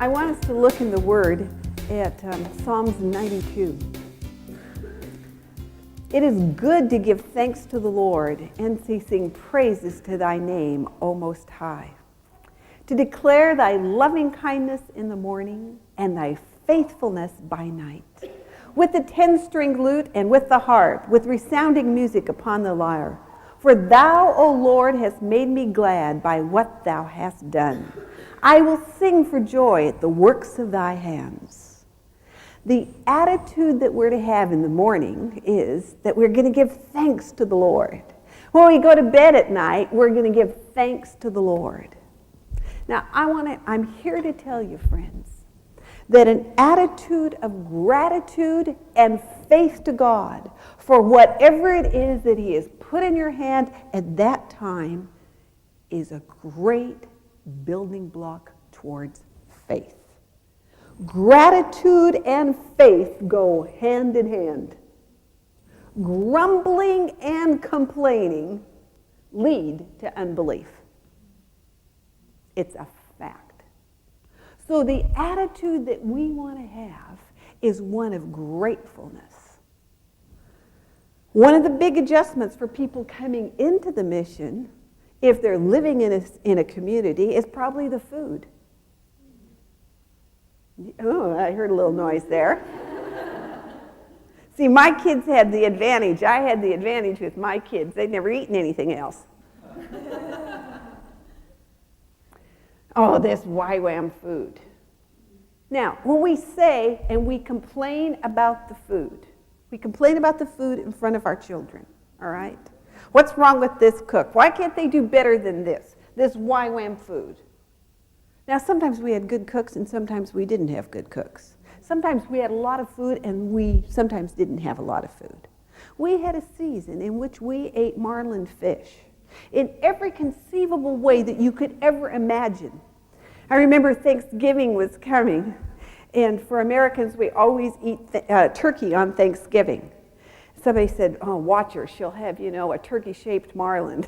I want us to look in the Word at Psalms 92. It is good to give thanks to the Lord and to sing praises to thy name, O Most High. To declare thy loving kindness in the morning and thy faithfulness by night. With the 10-stringed lute and with the harp, with resounding music upon the lyre. For thou, O Lord, hast made me glad by what thou hast done. I will sing for joy at the works of thy hands. The attitude that we're to have in the morning is that we're going to give thanks to the Lord. When we go to bed at night, we're going to give thanks to the Lord. Now, I'm here to tell you, friends, that an attitude of gratitude and faith to God for whatever it is that he has put in your hand at that time is a great building block towards faith. Gratitude and faith go hand in hand. Grumbling and complaining lead to unbelief. It's a fact. So the attitude that we want to have is one of gratefulness. One of the big adjustments for people coming into the mission, if they're living in a community, is probably the food. Oh, I heard a little noise there. See, my kids had the advantage. I had the advantage with my kids. They'd never eaten anything else. Oh, this YWAM food. Now, when we say and we complain about the food, we complain about the food in front of our children, all right? What's wrong with this cook? Why can't they do better than this YWAM food? Now, sometimes we had good cooks and sometimes we didn't have good cooks. Sometimes we had a lot of food and we sometimes didn't have a lot of food. We had a season in which we ate marlin fish in every conceivable way that you could ever imagine. I remember Thanksgiving was coming, and for Americans, we always eat turkey on Thanksgiving. Somebody said, oh, watch her, she'll have, a turkey-shaped marlin.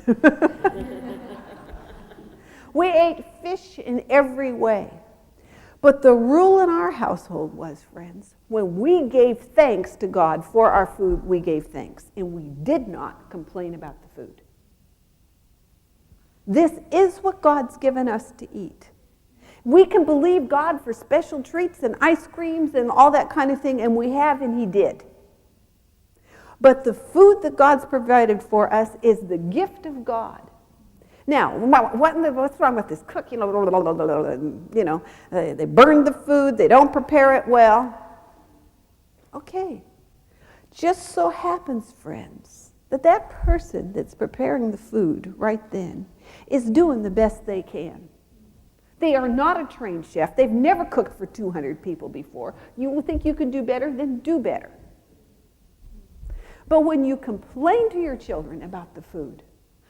We ate fish in every way. But the rule in our household was, friends, when we gave thanks to God for our food, we gave thanks, and we did not complain about the food. This is what God's given us to eat. We can believe God for special treats and ice creams and all that kind of thing, and we have, and he did. But the food that God's provided for us is the gift of God. Now, what's wrong with this cook? They burn the food, they don't prepare it well. Okay. Just so happens, friends, that person that's preparing the food right then is doing the best they can. They are not a trained chef. They've never cooked for 200 people before. You think you can do better? Then do better. But when you complain to your children about the food,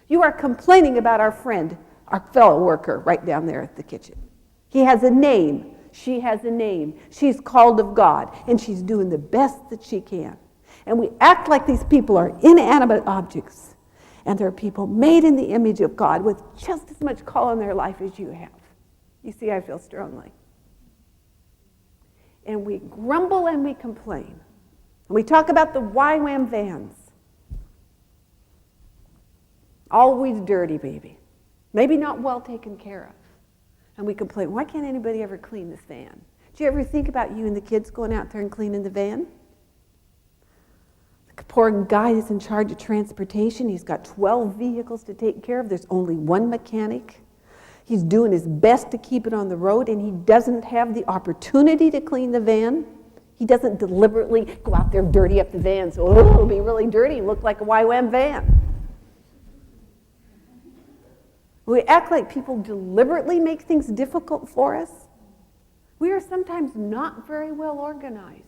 you are complaining about our friend, our fellow worker right down there at the kitchen. He has a name. She has a name. She's called of God, and she's doing the best that she can. And we act like these people are inanimate objects, and they're people made in the image of God with just as much call in their life as you have. You see, I feel strongly. And we grumble and we complain. And we talk about the YWAM vans. Always dirty, baby. Maybe not well taken care of. And we complain, why can't anybody ever clean this van? Do you ever think about you and the kids going out there and cleaning the van? The poor guy that's in charge of transportation, he's got 12 vehicles to take care of. There's only one mechanic. He's doing his best to keep it on the road, and he doesn't have the opportunity to clean the van. He doesn't deliberately go out there, dirty up the van, so it'll be really dirty and look like a YWAM van. We act like people deliberately make things difficult for us. We are sometimes not very well organized.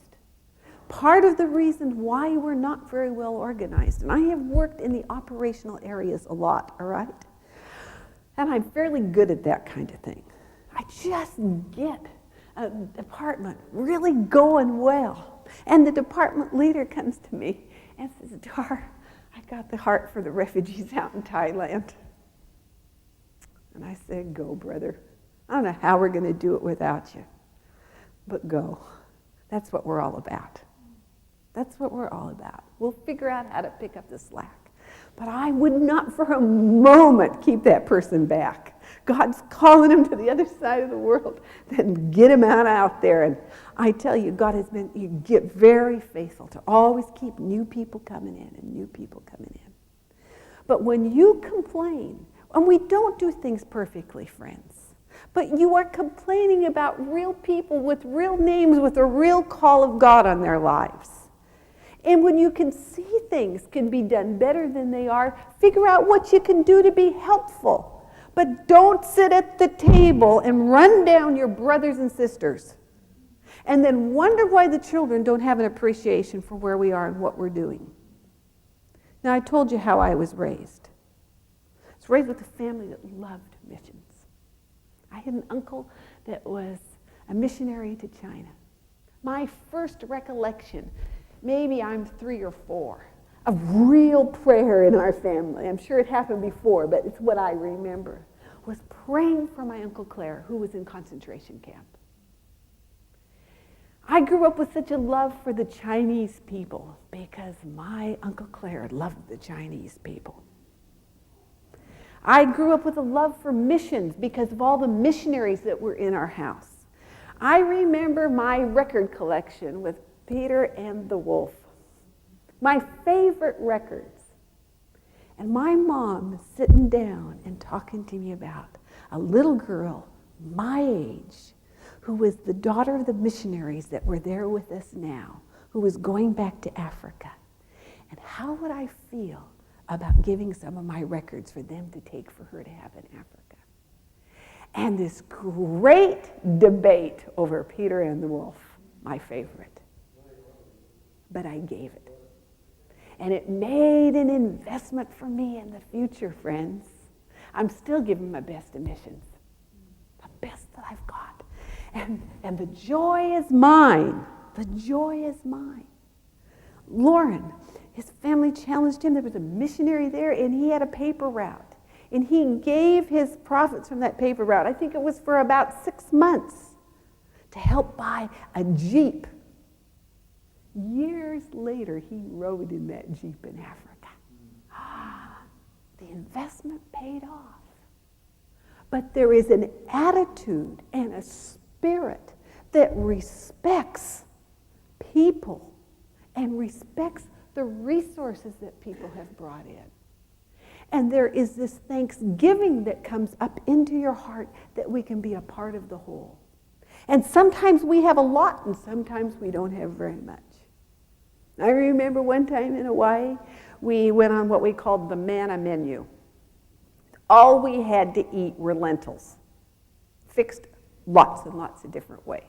Part of the reason why we're not very well organized, and I have worked in the operational areas a lot, all right? And I'm fairly good at that kind of thing. I just get a department really going well. And the department leader comes to me and says, Dar, I got the heart for the refugees out in Thailand. And I said, go, brother. I don't know how we're going to do it without you. but go. That's what we're all about. That's what we're all about. We'll figure out how to pick up the slack. But I would not for a moment keep that person back. God's calling him to the other side of the world. Then get him out there. And I tell you, God has been very faithful to always keep new people coming in and new people coming in. But when you complain, and we don't do things perfectly, friends, but you are complaining about real people with real names, with a real call of God on their lives. And when you can see things can be done better than they are, figure out what you can do to be helpful. But don't sit at the table and run down your brothers and sisters and then wonder why the children don't have an appreciation for where we are and what we're doing. Now, I told you how I was raised. I was raised with a family that loved missions. I had an uncle that was a missionary to China. My first recollection, maybe I'm 3 or 4, of real prayer in our family. I'm sure it happened before, but it's what I remember, was praying for my Uncle Claire, who was in concentration camp. I grew up with such a love for the Chinese people because my Uncle Claire loved the Chinese people. I grew up with a love for missions because of all the missionaries that were in our house. I remember my record collection with Peter and the Wolf, my favorite records. And my mom sitting down and talking to me about a little girl my age who was the daughter of the missionaries that were there with us now, who was going back to Africa. And how would I feel about giving some of my records for them to take for her to have in Africa? And this great debate over Peter and the Wolf, my favorite. But I gave it. And it made an investment for me in the future, friends. I'm still giving my best to missions. The best that I've got. And the joy is mine. The joy is mine. Lauren, his family challenged him. There was a missionary there, and he had a paper route. And he gave his profits from that paper route, I think it was for about 6 months, to help buy a Jeep. Years later, he rode in that Jeep in Africa. The investment paid off. But there is an attitude and a spirit that respects people and respects the resources that people have brought in. And there is this thanksgiving that comes up into your heart that we can be a part of the whole. And sometimes we have a lot and sometimes we don't have very much. I remember one time in Hawaii, we went on what we called the manna menu. All we had to eat were lentils, fixed lots and lots of different ways.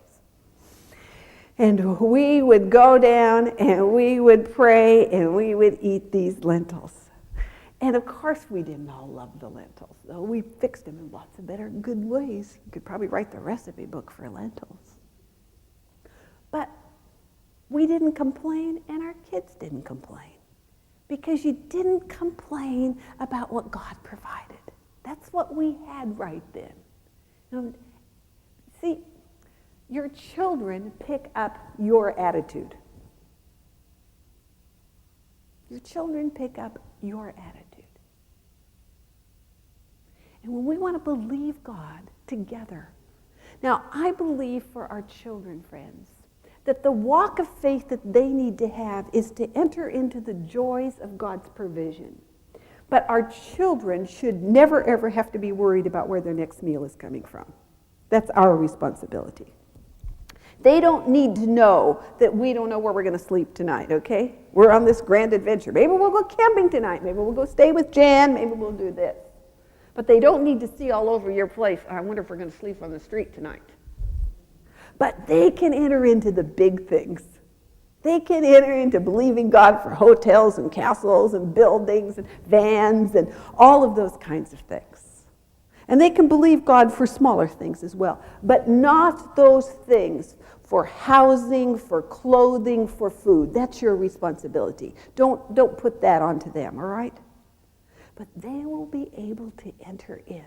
And we would go down and we would pray and we would eat these lentils. And of course we didn't all love the lentils, though we fixed them in lots of good ways. You could probably write the recipe book for lentils. But we didn't complain and our kids didn't complain because you didn't complain about what God provided. That's what we had right then. Now, see, your children pick up your attitude. Your children pick up your attitude. And when we want to believe God together, now I believe for our children, friends, that the walk of faith that they need to have is to enter into the joys of God's provision. But our children should never, ever have to be worried about where their next meal is coming from. That's our responsibility. They don't need to know that we don't know where we're going to sleep tonight, okay? We're on this grand adventure. Maybe we'll go camping tonight. Maybe we'll go stay with Jan. Maybe we'll do this. But they don't need to see all over your place, I wonder if we're going to sleep on the street tonight. But they can enter into the big things. They can enter into believing God for hotels and castles and buildings and vans and all of those kinds of things. And they can believe God for smaller things as well, but not those things for housing, for clothing, for food. That's your responsibility. Don't put that onto them, all right? But they will be able to enter in.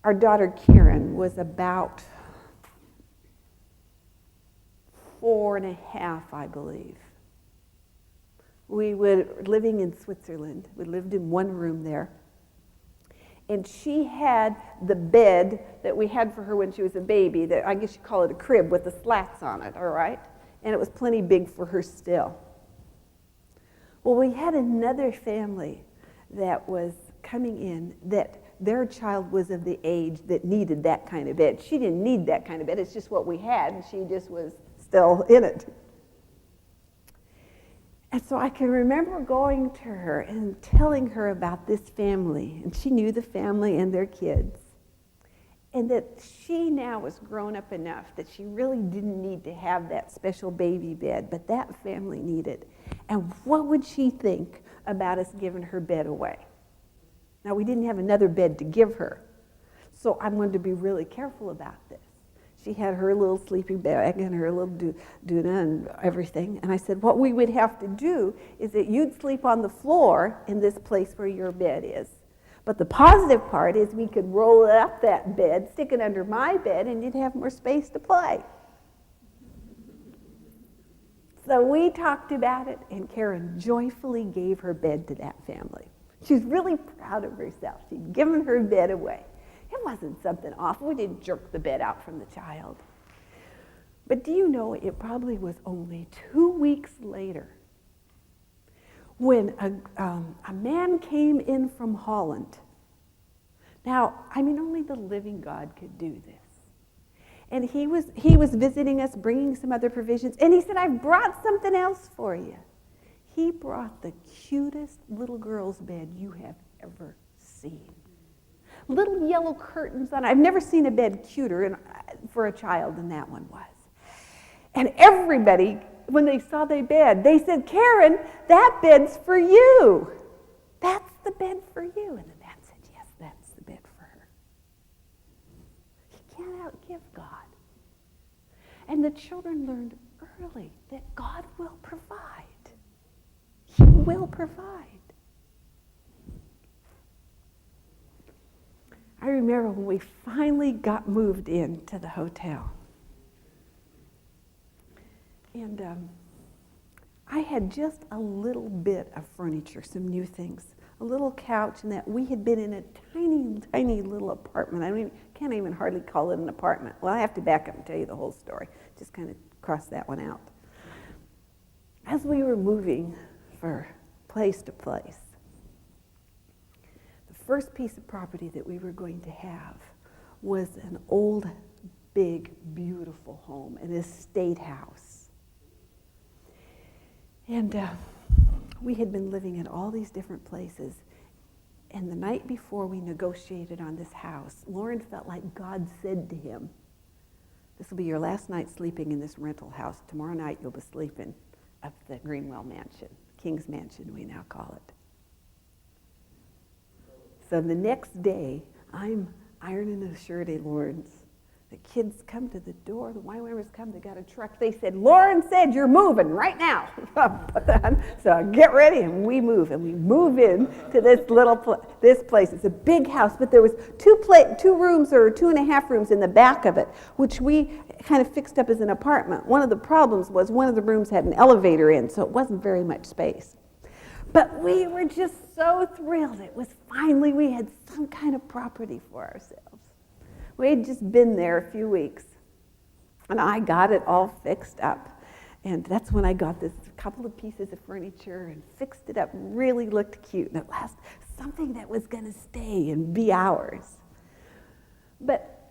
our daughter Karen was about 4.5, I believe. We were living in Switzerland. We lived in one room there. And she had the bed that we had for her when she was a baby, that I guess you call it a crib with the slats on it, all right? And it was plenty big for her still. Well, we had another family that was coming in that their child was of the age that needed that kind of bed. She didn't need that kind of bed. It's just what we had, and she just was still in it. And so I can remember going to her and telling her about this family, and she knew the family and their kids, and that she now was grown up enough that she really didn't need to have that special baby bed, but that family needed. And what would she think about us giving her bed away? Now, we didn't have another bed to give her, so I wanted to be really careful about this. She had her little sleeping bag and her little doona and everything. And I said, what we would have to do is that you'd sleep on the floor in this place where your bed is. But the positive part is we could roll up that bed, stick it under my bed, and you'd have more space to play. So we talked about it, and Karen joyfully gave her bed to that family. She was really proud of herself. She'd given her bed away. It wasn't something awful. We didn't jerk the bed out from the child. But do you know, it probably was only 2 weeks later when a man came in from Holland. Now, I mean, only the living God could do this. And he was visiting us, bringing some other provisions. And he said, I've brought something else for you. He brought the cutest little girl's bed you have ever seen. Little yellow curtains on it. I've never seen a bed cuter for a child than that one was. And everybody, when they saw the bed, they said, Karen, that bed's for you. That's the bed for you. And the man said, yes, that's the bed for her. You can't outgive God. And the children learned early that God will provide. He will provide. I remember when we finally got moved into the hotel. And I had just a little bit of furniture, some new things, a little couch, and that we had been in a tiny, tiny little apartment. Can't even hardly call it an apartment. Well, I have to back up and tell you the whole story. Just kind of cross that one out. As we were moving from place to place, first piece of property that we were going to have was an old, big, beautiful home, an estate house. And we had been living in all these different places. And the night before we negotiated on this house, Lauren felt like God said to him, this will be your last night sleeping in this rental house. Tomorrow night you'll be sleeping up the Greenwell Mansion, King's Mansion we now call it. So the next day, I'm ironing a shirt at Lauren's. The kids come to the door, the wine waivers come, they got a truck. They said, Lauren said you're moving right now. So get ready, and we move. And we move in to this place. It's a big house, but there was two rooms or 2.5 rooms in the back of it, which we kind of fixed up as an apartment. One of the problems was one of the rooms had an elevator in, so it wasn't very much space. But we were just so thrilled. It was finally, we had some kind of property for ourselves. We had just been there a few weeks, and I got it all fixed up. And that's when I got this couple of pieces of furniture and fixed it up, really looked cute. And at last, something that was going to stay and be ours. But